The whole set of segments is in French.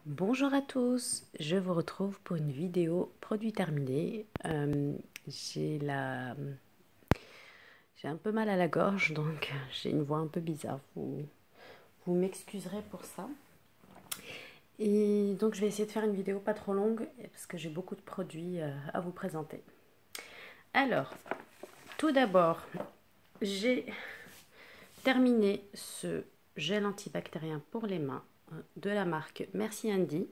Bonjour à tous, je vous retrouve pour une vidéo produit terminé. J'ai un peu mal à la gorge, donc j'ai une voix un peu bizarre. Vous m'excuserez pour ça. Et donc je vais essayer de faire une vidéo pas trop longue parce que j'ai beaucoup de produits à vous présenter. Alors, tout d'abord, j'ai terminé ce gel antibactérien pour les mains de la marque Merci Andy.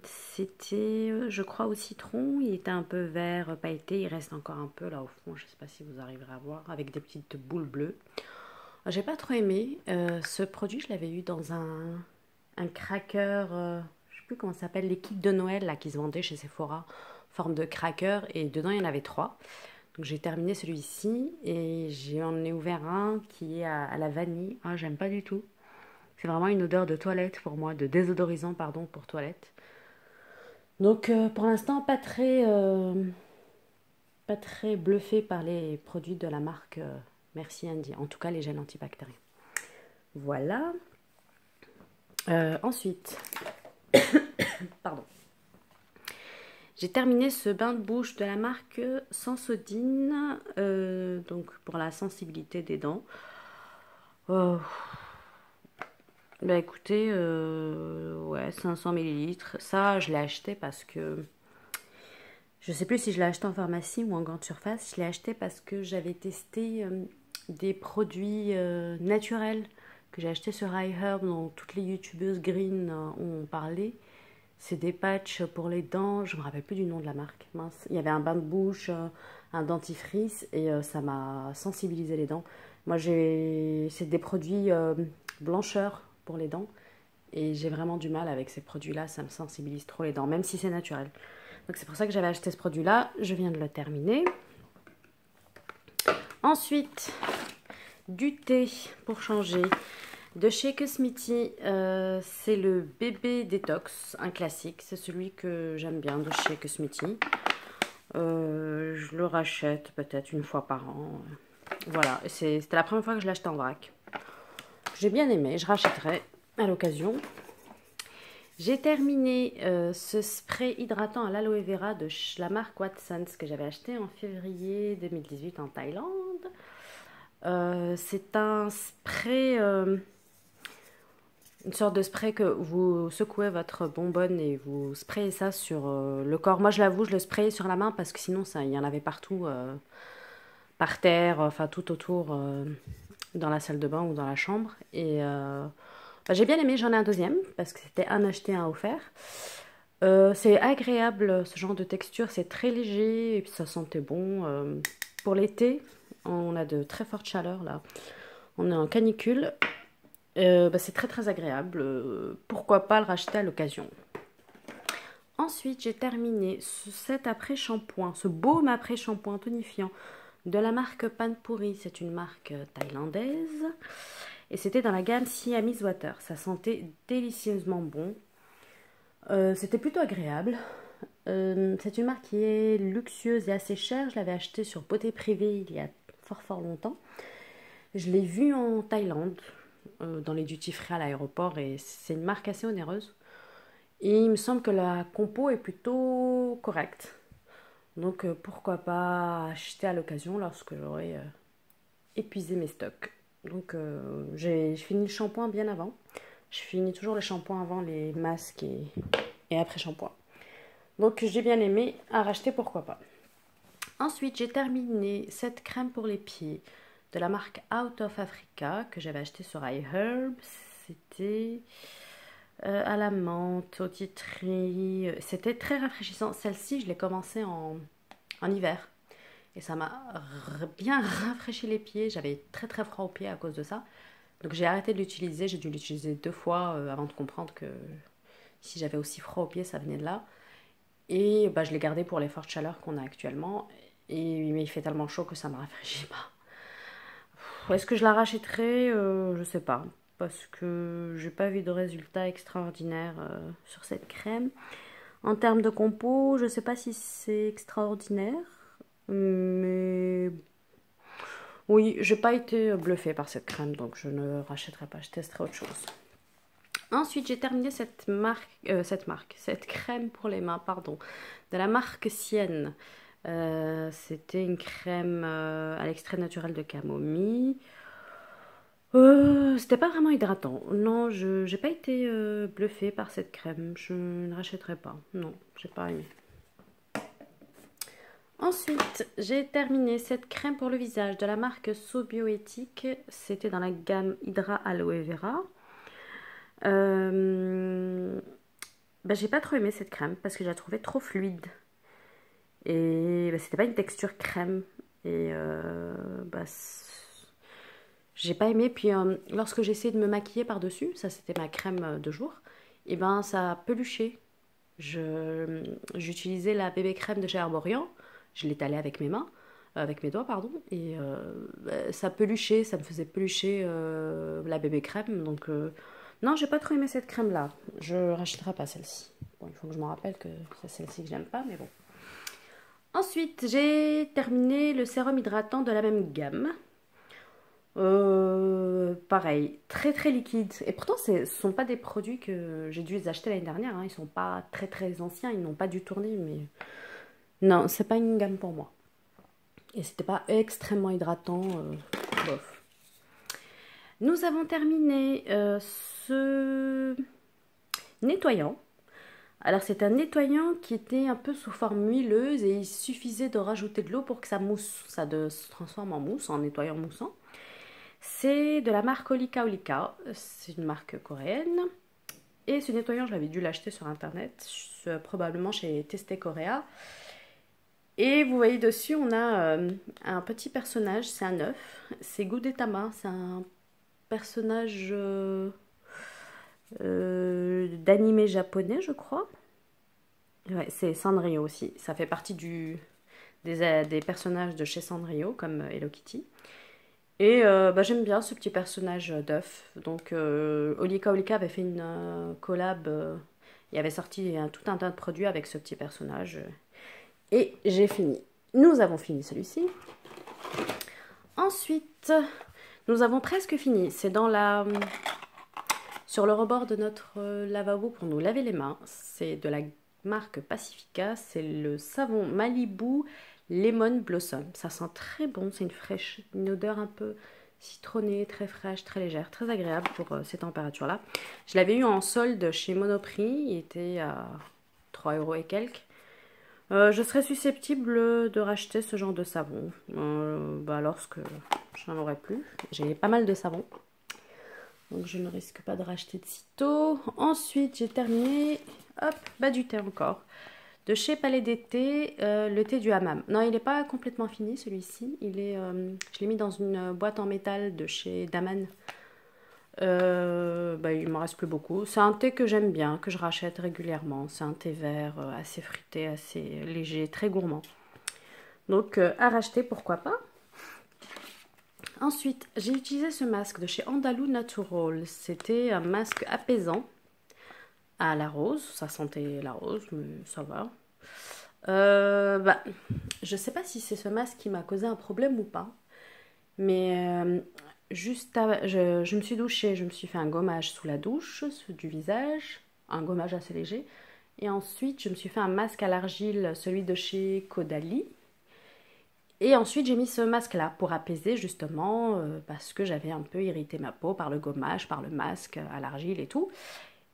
C'était, je crois, au citron. Il était un peu vert, pailleté. Il reste encore un peu là au fond. Je ne sais pas si vous arriverez à voir, avec des petites boules bleues. J'ai pas trop aimé. Ce produit, je l'avais eu dans un cracker, je sais plus comment ça s'appelle, les kits de Noël là, qui se vendaient chez Sephora, forme de cracker. Et dedans, il y en avait 3. Donc j'ai terminé celui-ci et j'en ai ouvert un qui est à la vanille. Ah, j'aime pas du tout. C'est vraiment une odeur de toilette pour moi, de désodorisant, pardon, pour toilette. Donc pour l'instant, pas très bluffé par les produits de la marque Merci Andy, en tout cas les gels antibactériens. Voilà. Ensuite, pardon. J'ai terminé ce bain de bouche de la marque Sensodyne, donc pour la sensibilité des dents. Bah écoutez, ouais, 500 millilitres. Ça, je l'ai acheté parce que je ne sais plus si je l'ai acheté en pharmacie ou en grande surface. Je l'ai acheté parce que j'avais testé des produits naturels que j'ai achetés sur iHerb, dont toutes les youtubeuses green ont parlé. C'est des patchs pour les dents. Je ne me rappelle plus du nom de la marque. Mince. Il y avait un bain de bouche, un dentifrice et ça m'a sensibilisé les dents. Moi, c'est des produits blancheurs pour les dents. Et j'ai vraiment du mal avec ces produits-là. Ça me sensibilise trop les dents, même si c'est naturel. Donc c'est pour ça que j'avais acheté ce produit-là. Je viens de le terminer. Ensuite, du thé pour changer. De chez Cosmiti, c'est le bébé détox, un classique. C'est celui que j'aime bien de chez Cosmiti. Je le rachète peut-être une fois par an. Voilà, c'était la première fois que je l'achetais en vrac. J'ai bien aimé, je rachèterai à l'occasion. J'ai terminé ce spray hydratant à l'aloe vera de la marque Watsons que j'avais acheté en février 2018 en Thaïlande. C'est un spray, une sorte de spray que vous secouez votre bonbonne et vous sprayez ça sur le corps. Moi, je l'avoue, je le sprayais sur la main parce que sinon, il y en avait partout, par terre, enfin tout autour, dans la salle de bain ou dans la chambre. Et j'ai bien aimé, j'en ai un deuxième parce que c'était un acheté, un offert. C'est agréable ce genre de texture, c'est très léger et puis ça sentait bon. Pour l'été, on a de très fortes chaleurs là. On est en canicule. C'est très très agréable. Pourquoi pas le racheter à l'occasion. Ensuite, j'ai terminé cet après-shampoing, ce baume après-shampoing tonifiant de la marque Panpuri. C'est une marque thaïlandaise. Et c'était dans la gamme Siamese Water. Ça sentait délicieusement bon. C'était plutôt agréable. C'est une marque qui est luxueuse et assez chère. Je l'avais acheté sur Beauté Privée il y a fort longtemps. Je l'ai vue en Thaïlande, dans les duty free à l'aéroport, et c'est une marque assez onéreuse. Et il me semble que la compo est plutôt correcte. Donc pourquoi pas acheter à l'occasion lorsque j'aurai épuisé mes stocks. Donc j'ai fini le shampoing bien avant. Je finis toujours le shampoing avant les masques et après shampoing. Donc j'ai bien aimé, à racheter pourquoi pas. Ensuite j'ai terminé cette crème pour les pieds de la marque Out of Africa que j'avais acheté sur iHerb. C'était à la menthe, au titri. C'était très rafraîchissant. Celle-ci je l'ai commencée en hiver. Et ça m'a bien rafraîchi les pieds. J'avais très très froid aux pieds à cause de ça. Donc j'ai arrêté de l'utiliser. J'ai dû l'utiliser 2 fois avant de comprendre que si j'avais aussi froid aux pieds, ça venait de là. Et je l'ai gardé pour les fortes chaleurs qu'on a actuellement. Mais il fait tellement chaud que ça ne me rafraîchit pas. Est-ce que je la rachèterai? Je sais pas. Parce que j'ai pas vu de résultats extraordinaires sur cette crème. En termes de compo, je sais pas si c'est extraordinaire. Mais oui, j'ai pas été bluffée par cette crème, donc je ne rachèterai pas, je testerai autre chose. Ensuite, j'ai terminé cette crème pour les mains, pardon, de la marque Sienne. C'était une crème à l'extrait naturel de camomille. C'était pas vraiment hydratant. Non, je j'ai pas été bluffée par cette crème. Je ne rachèterai pas. Non, j'ai pas aimé. Ensuite, j'ai terminé cette crème pour le visage de la marque So Bioéthique. C'était dans la gamme Hydra Aloe Vera. Euh, Bah, j'ai pas trop aimé cette crème parce que je la trouvais trop fluide. Et bah, c'était pas une texture crème. Et bah, j'ai pas aimé. Puis lorsque j'ai essayé de me maquiller par-dessus, ça c'était ma crème de jour, et ben ça a peluché. J'utilisais la bébé crème de chez Herborian. Je l'étalais avec mes mains, avec mes doigts, pardon. Et bah, ça peluchait, ça me faisait pelucher la bébé crème. Donc non, j'ai pas trop aimé cette crème-là. Je rachèterai pas celle-ci. Bon, il faut que je me rappelle que c'est celle-ci que j'aime pas, mais bon. Ensuite, j'ai terminé le sérum hydratant de la même gamme. Pareil, très très liquide. Et pourtant, ce ne sont pas des produits que j'ai dû les acheter l'année dernière, hein. Ils sont pas très très anciens, ils n'ont pas dû tourner, mais non, c'est pas une gamme pour moi. Et c'était pas extrêmement hydratant. Bof. Nous avons terminé ce nettoyant. Alors c'est un nettoyant qui était un peu sous forme huileuse et il suffisait de rajouter de l'eau pour que ça mousse, se transforme en mousse, en nettoyant moussant. C'est de la marque Olika Olika, c'est une marque coréenne. Et ce nettoyant, j'avais dû l'acheter sur internet, probablement chez Testé Korea. Et vous voyez dessus, on a un petit personnage, c'est un œuf, c'est Gudetama, c'est un personnage d'anime japonais, je crois. Ouais, c'est Sanrio aussi, ça fait partie des personnages de chez Sanrio, comme Hello Kitty. Et bah, j'aime bien ce petit personnage d'œuf. Donc Olika Olika avait fait une collab et avait sorti tout un tas de produits avec ce petit personnage. Et j'ai fini. Nous avons fini celui-ci. Ensuite, nous avons presque fini. C'est sur le rebord de notre lavabo pour nous laver les mains. C'est de la marque Pacifica. C'est le savon Malibu Lemon Blossom. Ça sent très bon. C'est une odeur un peu citronnée, très fraîche, très légère, très agréable pour ces températures-là. Je l'avais eu en solde chez Monoprix. Il était à 3 € et quelques. Je serais susceptible de racheter ce genre de savon bah, lorsque j'en aurai plus. J'ai pas mal de savon, donc je ne risque pas de racheter de sitôt. Ensuite, j'ai terminé, hop, bas du thé encore, de chez Palais d'été, le thé du hammam. Non, il n'est pas complètement fini celui-ci. Je l'ai mis dans une boîte en métal de chez Daman. Bah, il m'en reste plus beaucoup. C'est un thé que j'aime bien, que je rachète régulièrement. C'est un thé vert assez fruité, assez léger, très gourmand. Donc à racheter, pourquoi pas. Ensuite, j'ai utilisé ce masque de chez Andalou Natural. C'était un masque apaisant à la rose. Ça sentait la rose, mais ça va. Bah, je sais pas si c'est ce masque qui m'a causé un problème ou pas. Mais je me suis douchée, je me suis fait un gommage sous la douche du visage, un gommage assez léger. Et ensuite, je me suis fait un masque à l'argile, celui de chez Caudalie. Et ensuite, j'ai mis ce masque-là pour apaiser justement, parce que j'avais un peu irrité ma peau par le gommage, par le masque à l'argile et tout.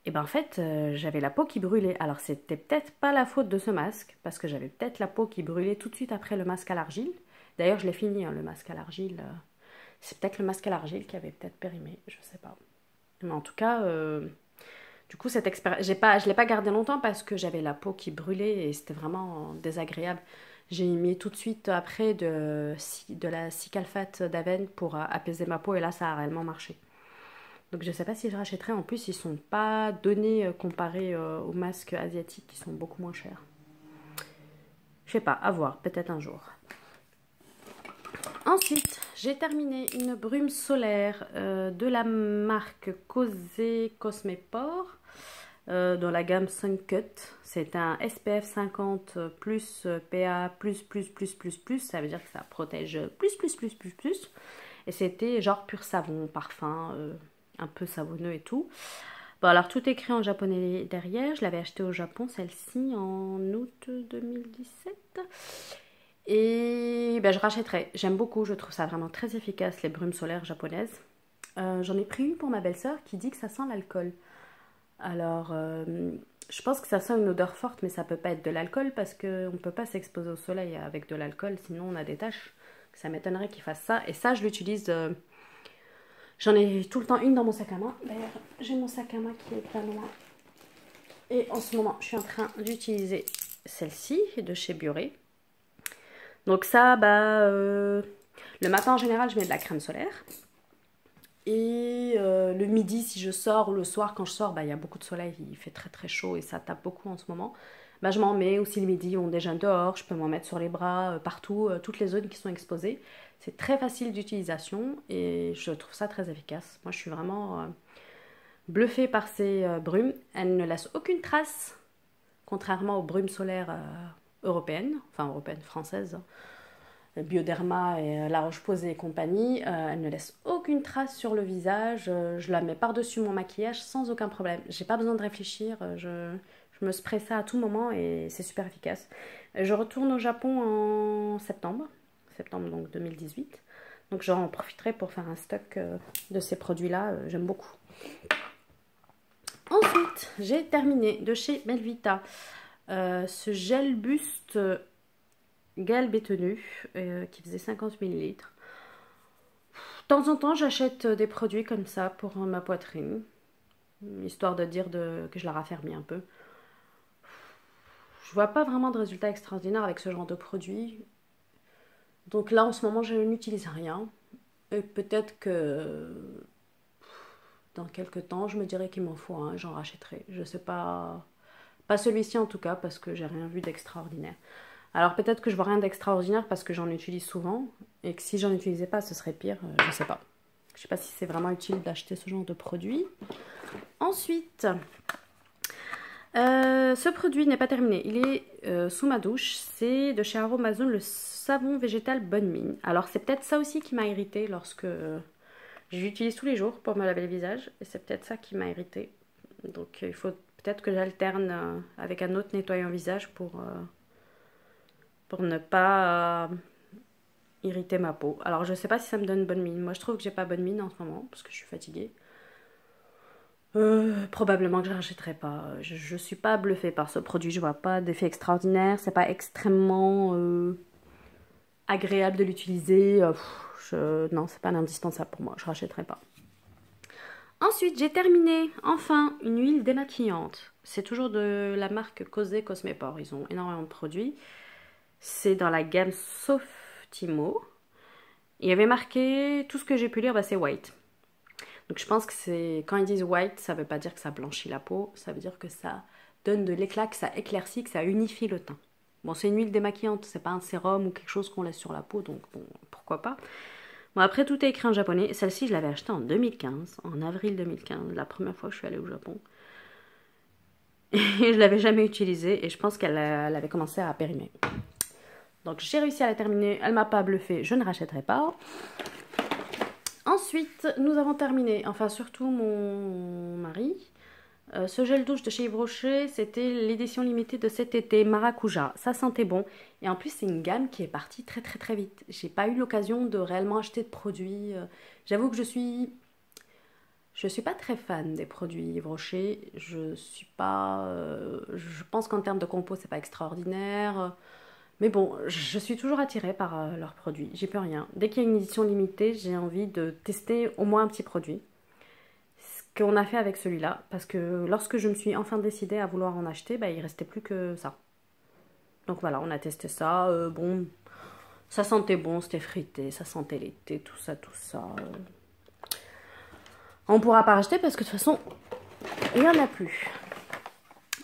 Et ben en fait, j'avais la peau qui brûlait. Alors c'était peut-être pas la faute de ce masque, parce que j'avais peut-être la peau qui brûlait tout de suite après le masque à l'argile. D'ailleurs, je l'ai fini, hein, le masque à l'argile. C'est peut-être le masque à l'argile qui avait peut-être périmé, je sais pas. Mais en tout cas, du coup, cette expérience, je l'ai pas gardé longtemps parce que j'avais la peau qui brûlait et c'était vraiment désagréable. J'ai mis tout de suite après de la Cicalfate d'Aven pour apaiser ma peau et là, ça a réellement marché. Donc je sais pas si je rachèterai. En plus, ils sont pas donnés comparés aux masques asiatiques qui sont beaucoup moins chers. Je sais pas, à voir, peut-être un jour. Ensuite, j'ai terminé une brume solaire de la marque Cosé Cosmepore dans la gamme Suncut. C'est un SPF 50 plus PA plus. Ça veut dire que ça protège plus. Et c'était genre pur savon, parfum, un peu savonneux et tout. Bon, alors tout est écrit en japonais derrière. Je l'avais acheté au Japon, celle-ci, en août 2017. Et ben, je rachèterai. J'aime beaucoup, je trouve ça vraiment très efficace, les brumes solaires japonaises. J'en ai pris une pour ma belle-sœur qui dit que ça sent l'alcool. Alors, je pense que ça sent une odeur forte, mais ça peut pas être de l'alcool parce qu'on ne peut pas s'exposer au soleil avec de l'alcool, sinon on a des taches. Ça m'étonnerait qu'il fasse ça. Et ça, je l'utilise. J'en ai tout le temps une dans mon sac à main. D'ailleurs, j'ai mon sac à main qui est pas loin. Et en ce moment, je suis en train d'utiliser celle-ci de chez Bioré. Donc ça, le matin en général, je mets de la crème solaire. Et le midi, si je sors, ou le soir quand je sors, il y a beaucoup de soleil, il fait très très chaud et ça tape beaucoup en ce moment. Je m'en mets aussi le midi, on déjeune dehors, je peux m'en mettre sur les bras, partout, toutes les zones qui sont exposées. C'est très facile d'utilisation et je trouve ça très efficace. Moi, je suis vraiment bluffée par ces brumes. Elles ne laissent aucune trace, contrairement aux brumes solaires européennes, enfin européennes, françaises. Bioderma et La Roche-Posay et compagnie, elle ne laisse aucune trace sur le visage. Je la mets par-dessus mon maquillage sans aucun problème. J'ai pas besoin de réfléchir. Je me spray ça à tout moment et c'est super efficace. Je retourne au Japon en septembre donc 2018. Donc j'en profiterai pour faire un stock de ces produits-là. J'aime beaucoup. Ensuite, j'ai terminé de chez Belvita ce gel buste Galle Bétenu qui faisait 50 ml. De temps en temps, j'achète des produits comme ça pour ma poitrine, histoire de dire que je la raffermis un peu. Je vois pas vraiment de résultats extraordinaires avec ce genre de produit. Donc là, en ce moment, je n'utilise rien. Et peut-être que dans quelques temps, je me dirai qu'il m'en faut un, j'en rachèterai. Je sais pas. Pas celui-ci en tout cas, parce que j'ai rien vu d'extraordinaire. Alors peut-être que je vois rien d'extraordinaire parce que j'en utilise souvent. Et que si j'en utilisais pas, ce serait pire. Je sais pas. Je sais pas si c'est vraiment utile d'acheter ce genre de produit. Ensuite, ce produit n'est pas terminé. Il est sous ma douche. C'est de chez Aromazone, le savon végétal Bonne Mine. Alors c'est peut-être ça aussi qui m'a irritée lorsque je l'utilise tous les jours pour me laver le visage. Et c'est peut-être ça qui m'a irritée. Donc il faut peut-être que j'alterne avec un autre nettoyant visage pour ne pas irriter ma peau. Alors je sais pas si ça me donne bonne mine. Moi je trouve que j'ai pas bonne mine en ce moment parce que je suis fatiguée. Probablement que je ne rachèterai pas. Je suis pas bluffée par ce produit. Je vois pas d'effet extraordinaire. C'est pas extrêmement agréable de l'utiliser. Non, c'est pas indispensable pour moi. Je rachèterai pas. Ensuite, j'ai terminé, enfin, une huile démaquillante. C'est toujours de la marque Cosé Cosmepore. Ils ont énormément de produits. C'est dans la gamme Softimo. Il y avait marqué, tout ce que j'ai pu lire, c'est white. Donc je pense que c'est, quand ils disent white, ça veut pas dire que ça blanchit la peau. Ça veut dire que ça donne de l'éclat, que ça éclaircit, que ça unifie le teint. Bon, c'est une huile démaquillante, c'est pas un sérum ou quelque chose qu'on laisse sur la peau, donc bon, pourquoi pas. Bon, après, tout est écrit en japonais. Celle-ci, je l'avais achetée en 2015, en avril 2015, la première fois que je suis allée au Japon. Et je l'avais jamais utilisée et je pense qu'elle avait commencé à périmer. Donc, j'ai réussi à la terminer. Elle m'a pas bluffée, je ne rachèterai pas. Ensuite, nous avons terminé, enfin surtout mon mari. Ce gel douche de chez Yves Rocher, c'était l'édition limitée de cet été, Maracuja. Ça sentait bon. Et en plus, c'est une gamme qui est partie très très très vite. J'ai pas eu l'occasion de réellement acheter de produits. J'avoue que je suis pas très fan des produits Yves Rocher. Je suis pas... je pense qu'en termes de compo, c'est pas extraordinaire. Mais bon, je suis toujours attirée par leurs produits. J'y peux rien. Dès qu'il y a une édition limitée, j'ai envie de tester au moins un petit produit. Qu'on a fait avec celui-là, parce que lorsque je me suis enfin décidée à vouloir en acheter, il restait plus que ça. Donc voilà, on a testé ça, bon, ça sentait bon, c'était frité, ça sentait l'été, tout ça, On pourra pas racheter parce que de toute façon, il n'y en a plus.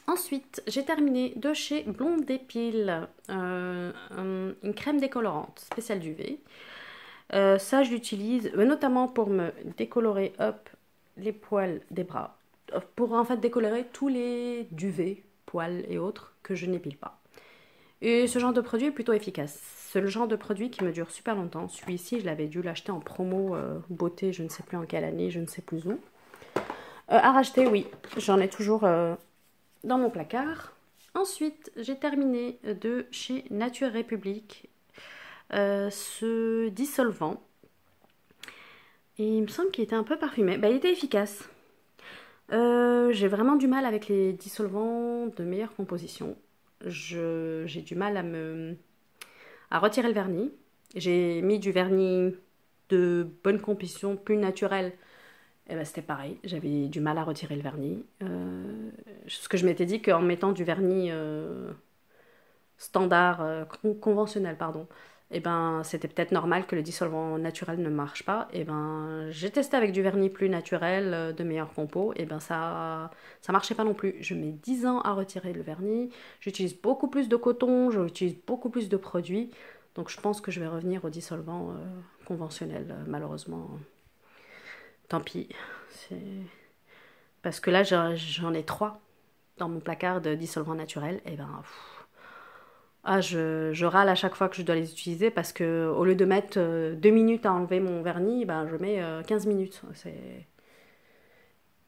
Ensuite, j'ai terminé de chez Blonde Dépile, une crème décolorante spéciale d'UV. Ça, je l'utilise notamment pour me décolorer, hop, les poils des bras, pour en fait décolorer tous les duvets, poils et autres que je n'épile pas. Et ce genre de produit est plutôt efficace. C'est le genre de produit qui me dure super longtemps. Celui-ci, je l'avais dû l'acheter en promo beauté, je ne sais plus en quelle année, je ne sais plus où. À racheter, oui. J'en ai toujours dans mon placard. Ensuite, j'ai terminé de chez Nature République ce dissolvant. Et il me semble qu'il était un peu parfumé. Bah, il était efficace. J'ai vraiment du mal avec les dissolvants de meilleure composition. J'ai du mal à retirer le vernis. J'ai mis du vernis de bonne composition, plus naturel. Et ben c'était pareil, j'avais du mal à retirer le vernis. Ce que je m'étais dit qu'en mettant du vernis standard, conventionnel, pardon, et ben c'était peut-être normal que le dissolvant naturel ne marche pas. Et ben j'ai testé avec du vernis plus naturel, de meilleure compo, et ben ça marchait pas non plus. Je mets 10 ans à retirer le vernis, j'utilise beaucoup plus de coton, j'utilise beaucoup plus de produits, donc je pense que je vais revenir au dissolvant conventionnel, malheureusement. Tant pis, c'est... Parce que là j'en ai 3 dans mon placard de dissolvant naturel, et ben... Ah, je râle à chaque fois que je dois les utiliser parce que au lieu de mettre 2 minutes à enlever mon vernis, ben, je mets 15 minutes.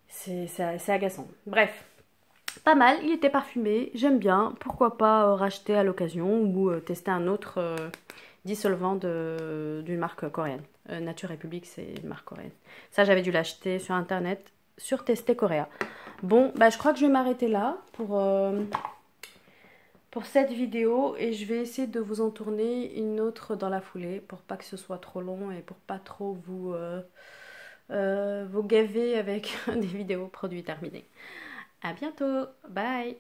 C'est agaçant. Bref, pas mal, il était parfumé, j'aime bien. Pourquoi pas racheter à l'occasion ou tester un autre dissolvant d'une marque coréenne. Nature République, c'est une marque coréenne. Ça, j'avais dû l'acheter sur internet, sur Tester Korea. Bon, bah, je crois que je vais m'arrêter là pour cette vidéo et je vais essayer de vous en tourner une autre dans la foulée pour pas que ce soit trop long et pour pas trop vous gaver avec des vidéos produits terminés. À bientôt, bye!